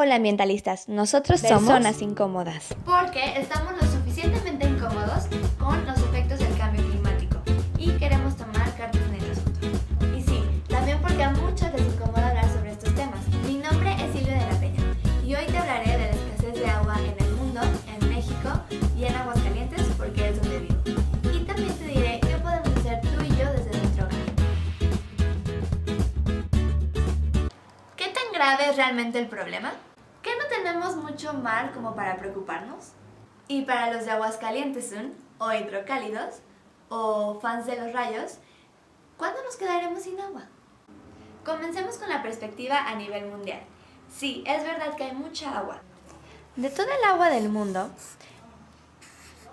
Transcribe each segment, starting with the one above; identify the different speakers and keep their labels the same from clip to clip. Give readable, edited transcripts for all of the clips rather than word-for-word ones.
Speaker 1: Hola ambientalistas, nosotros somos Personas Incómodas.
Speaker 2: Porque estamos lo suficientemente incómodos con los efectos del cambio climático y queremos tomar cartas en el asunto. Y sí, también porque a muchos les incomoda hablar sobre estos temas. Mi nombre es Silvia de la Peña y hoy te hablaré de la escasez de agua en el mundo, en México y en Aguascalientes porque es donde vivo. Y también te diré qué podemos hacer tú y yo desde nuestro hogar. ¿Qué tan grave es realmente el problema? ¿Que no tenemos mucho mar como para preocuparnos? Y para los de Aguascalientes o hidrocálidos, o fans de los rayos, ¿cuándo nos quedaremos sin agua? Comencemos con la perspectiva a nivel mundial. Sí, es verdad que hay mucha agua.
Speaker 1: De toda el agua del mundo,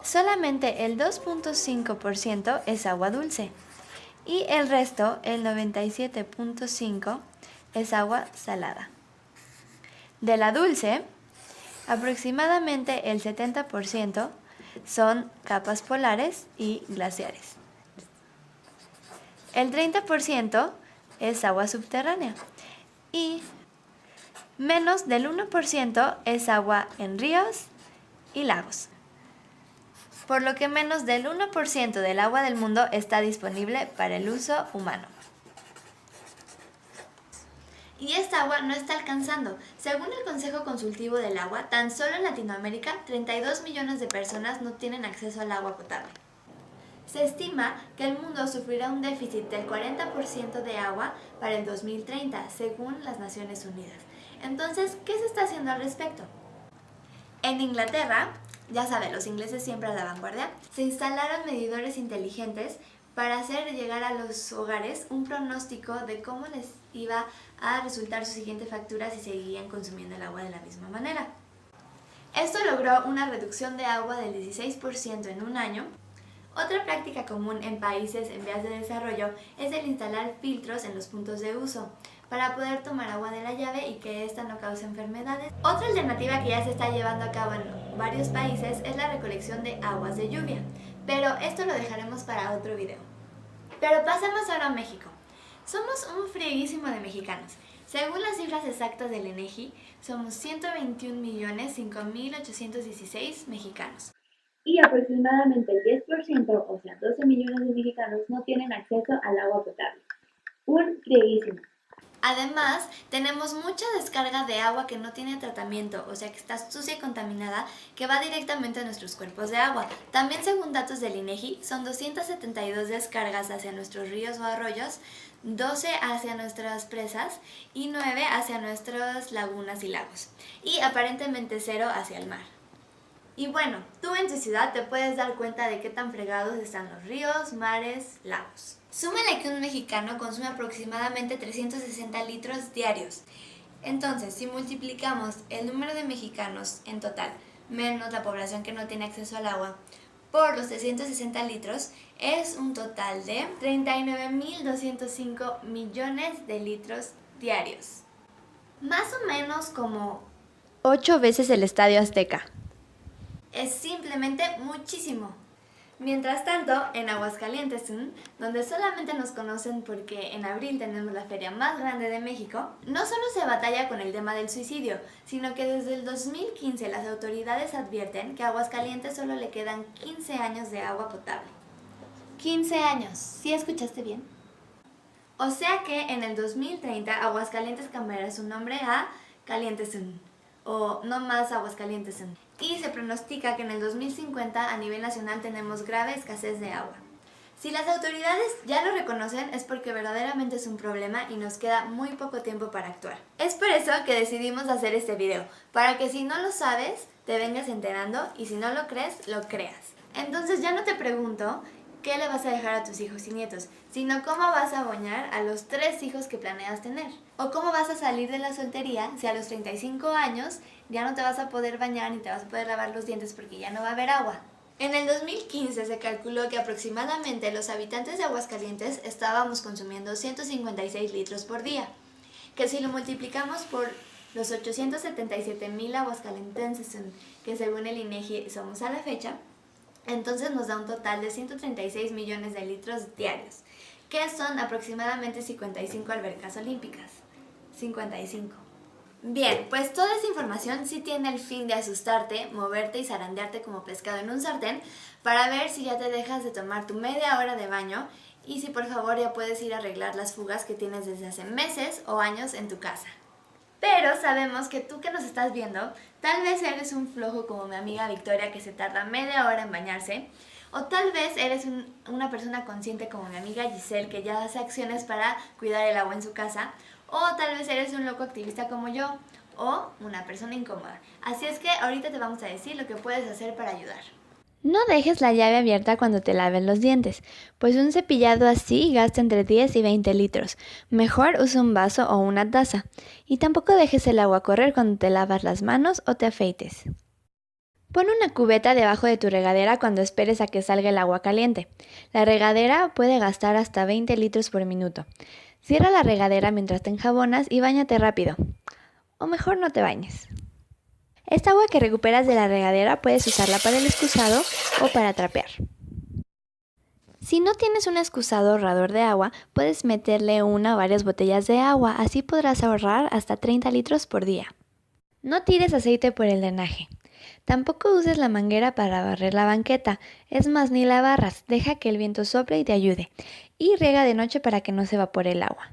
Speaker 1: solamente el 2.5% es agua dulce y el resto, el 97.5%, es agua salada. De la dulce, aproximadamente el 70% son capas polares y glaciares. El 30% es agua subterránea y menos del 1% es agua en ríos y lagos. Por lo que menos del 1% del agua del mundo está disponible para el uso humano.
Speaker 2: Y esta agua no está alcanzando. Según el Consejo Consultivo del Agua, tan solo en Latinoamérica, 32 millones de personas no tienen acceso al agua potable. Se estima que el mundo sufrirá un déficit del 40% de agua para el 2030, según las Naciones Unidas. Entonces, ¿qué se está haciendo al respecto? En Inglaterra, ya saben, los ingleses siempre a la vanguardia, se instalaron medidores inteligentes para hacer llegar a los hogares un pronóstico de cómo les iba a resultar su siguiente factura si seguían consumiendo el agua de la misma manera. Esto logró una reducción de agua del 16% en un año. Otra práctica común en países en vías de desarrollo es el instalar filtros en los puntos de uso para poder tomar agua de la llave y que ésta no cause enfermedades. Otra alternativa que ya se está llevando a cabo en varios países es la recolección de aguas de lluvia, pero esto lo dejaremos para otro video. Pero pasemos ahora a México. Somos un frieguísimo de mexicanos. Según las cifras exactas del INEGI, somos 121.005.816 mexicanos.
Speaker 3: Y aproximadamente el 10%, o sea 12 millones de mexicanos, no tienen acceso al agua potable. Un frieguísimo.
Speaker 2: Además, tenemos mucha descarga de agua que no tiene tratamiento, o sea que está sucia y contaminada, que va directamente a nuestros cuerpos de agua. También según datos del INEGI, son 272 descargas hacia nuestros ríos o arroyos, 12 hacia nuestras presas y 9 hacia nuestras lagunas y lagos. Y aparentemente 0 hacia el mar. Y bueno, tú en tu ciudad te puedes dar cuenta de qué tan fregados están los ríos, mares, lagos. Súmale que un mexicano consume aproximadamente 360 litros diarios. Entonces, si multiplicamos el número de mexicanos en total, menos la población que no tiene acceso al agua, por los 360 litros, es un total de 39.205 millones de litros diarios. Más o menos como
Speaker 1: 8 veces el Estadio Azteca.
Speaker 2: Es simplemente muchísimo. Mientras tanto, en Aguascalientes, donde solamente nos conocen porque en abril tenemos la feria más grande de México, no solo se batalla con el tema del suicidio, sino que desde el 2015 las autoridades advierten que a Aguascalientes solo le quedan 15 años de agua potable. 15 años, ¿sí escuchaste bien? O sea que en el 2030 Aguascalientes cambiará su nombre a Calientes o no más Aguascalientes. Y se pronostica que en el 2050 a nivel nacional tenemos grave escasez de agua. Si las autoridades ya lo reconocen es porque verdaderamente es un problema y nos queda muy poco tiempo para actuar. Es por eso que decidimos hacer este video, para que si no lo sabes, te vengas enterando y si no lo crees, lo creas. Entonces ya no te pregunto qué le vas a dejar a tus hijos y nietos, sino cómo vas a bañar a los 3 hijos que planeas tener. O cómo vas a salir de la soltería si a los 35 años ya no te vas a poder bañar ni te vas a poder lavar los dientes porque ya no va a haber agua. En el 2015 se calculó que aproximadamente los habitantes de Aguascalientes estábamos consumiendo 156 litros por día, que si lo multiplicamos por los 877,000 aguascalentenses que según el INEGI somos a la fecha, entonces nos da un total de 136 millones de litros diarios, que son aproximadamente 55 albercas olímpicas. 55. Bien, pues toda esa información sí tiene el fin de asustarte, moverte y zarandearte como pescado en un sartén para ver si ya te dejas de tomar tu media hora de baño y si por favor ya puedes ir a arreglar las fugas que tienes desde hace meses o años en tu casa. Pero sabemos que tú que nos estás viendo, tal vez eres un flojo como mi amiga Victoria que se tarda media hora en bañarse, o tal vez eres una persona consciente como mi amiga Giselle que ya hace acciones para cuidar el agua en su casa, o tal vez eres un loco activista como yo, o una persona incómoda. Así es que ahorita te vamos a decir lo que puedes hacer para ayudar.
Speaker 1: No dejes la llave abierta cuando te laves los dientes, pues un cepillado así gasta entre 10 y 20 litros. Mejor usa un vaso o una taza. Y tampoco dejes el agua correr cuando te lavas las manos o te afeites. Pon una cubeta debajo de tu regadera cuando esperes a que salga el agua caliente. La regadera puede gastar hasta 20 litros por minuto. Cierra la regadera mientras te enjabonas y báñate rápido. O mejor no te bañes. Esta agua que recuperas de la regadera puedes usarla para el excusado o para trapear. Si no tienes un excusado ahorrador de agua, puedes meterle una o varias botellas de agua, así podrás ahorrar hasta 30 litros por día. No tires aceite por el drenaje. Tampoco uses la manguera para barrer la banqueta, es más, ni la barras, deja que el viento sople y te ayude. Y riega de noche para que no se evapore el agua.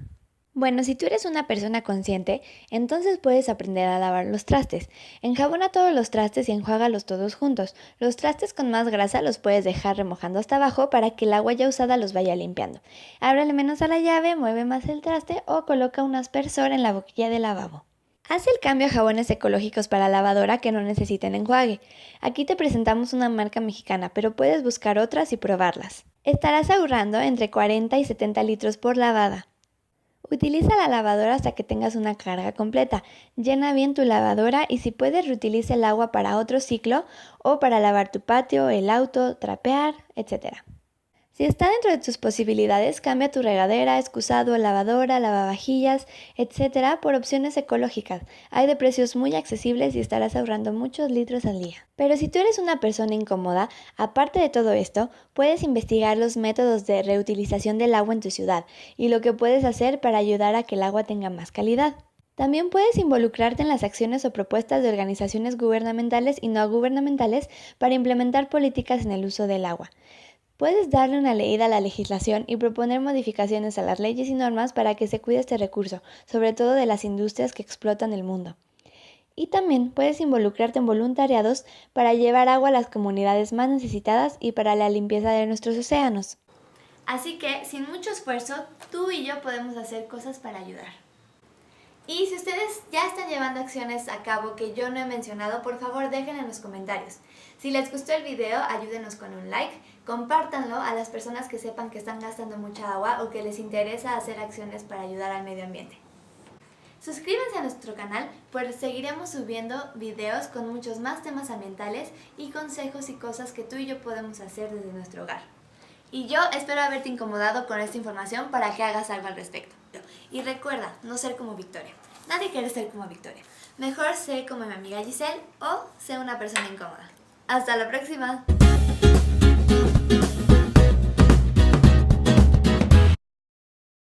Speaker 1: Bueno, si tú eres una persona consciente, entonces puedes aprender a lavar los trastes. Enjabona todos los trastes y enjuágalos todos juntos. Los trastes con más grasa los puedes dejar remojando hasta abajo para que el agua ya usada los vaya limpiando. Ábrele menos a la llave, mueve más el traste o coloca un aspersor en la boquilla del lavabo. Haz el cambio a jabones ecológicos para lavadora que no necesiten enjuague. Aquí te presentamos una marca mexicana, pero puedes buscar otras y probarlas. Estarás ahorrando entre 40 y 70 litros por lavada. Utiliza la lavadora hasta que tengas una carga completa. Llena bien tu lavadora y si puedes reutiliza el agua para otro ciclo o para lavar tu patio, el auto, trapear, etc. Si está dentro de tus posibilidades, cambia tu regadera, excusado, lavadora, lavavajillas, etc. por opciones ecológicas. Hay de precios muy accesibles y estarás ahorrando muchos litros al día. Pero si tú eres una persona incómoda, aparte de todo esto, puedes investigar los métodos de reutilización del agua en tu ciudad y lo que puedes hacer para ayudar a que el agua tenga más calidad. También puedes involucrarte en las acciones o propuestas de organizaciones gubernamentales y no gubernamentales para implementar políticas en el uso del agua. Puedes darle una leída a la legislación y proponer modificaciones a las leyes y normas para que se cuide este recurso, sobre todo de las industrias que explotan el mundo. Y también puedes involucrarte en voluntariados para llevar agua a las comunidades más necesitadas y para la limpieza de nuestros océanos.
Speaker 2: Así que, sin mucho esfuerzo, tú y yo podemos hacer cosas para ayudar. Y si ustedes ya están llevando acciones a cabo que yo no he mencionado, por favor dejen en los comentarios. Si les gustó el video, ayúdenos con un like, compártanlo a las personas que sepan que están gastando mucha agua o que les interesa hacer acciones para ayudar al medio ambiente. Suscríbanse a nuestro canal, pues seguiremos subiendo videos con muchos más temas ambientales y consejos y cosas que tú y yo podemos hacer desde nuestro hogar. Y yo espero haberte incomodado con esta información para que hagas algo al respecto. Y recuerda, no ser como Victoria. Nadie quiere ser como Victoria. Mejor sé como mi amiga Giselle o sé una persona incómoda. ¡Hasta la próxima!